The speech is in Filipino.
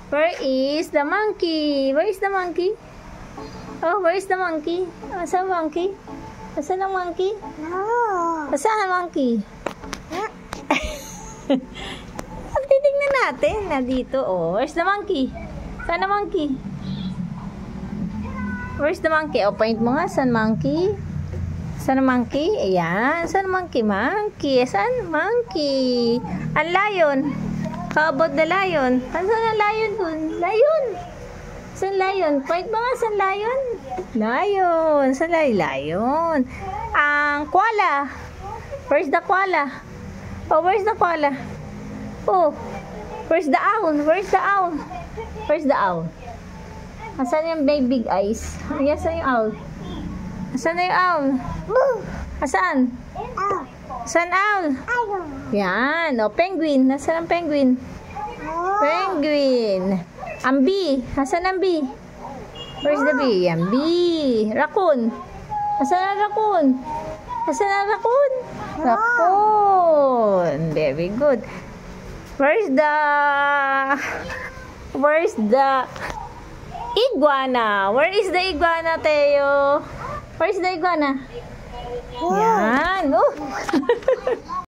Where is the monkey? Where is the monkey? Oh, where is the monkey? Asan monkey? Asan ang monkey? Asan ang monkey? Titignan natin na dito. Oh, where's the monkey? Saan ang monkey? Where's the monkey? O, point mo nga. Saan monkey? Saan ang monkey? Ayan. Saan monkey? Monkey. Saan monkey? Ang lion. How about the lion? Saan ang lion dun? Lion. Saan lion? Point mo nga. Saan lion? Lion. Saan lion? Ang koala. Where's the koala? Oh, where's the koala? Oh, where's the owl? Where's the owl? Where's the owl? Asan yung big eyes? Asan yung owl? Asan na yung owl? Asan? Asan owl? Yan. O, penguin. Asan ang penguin? Penguin. Ang bee. Asan ang bee? Where's the bee? Yan, bee. Raccoon. Asan ang raccoon? Asan ang raccoon? Raccoon. Very good. Where's the iguana? Where is the iguana, Teo? Where is the iguana? Yan. Oh.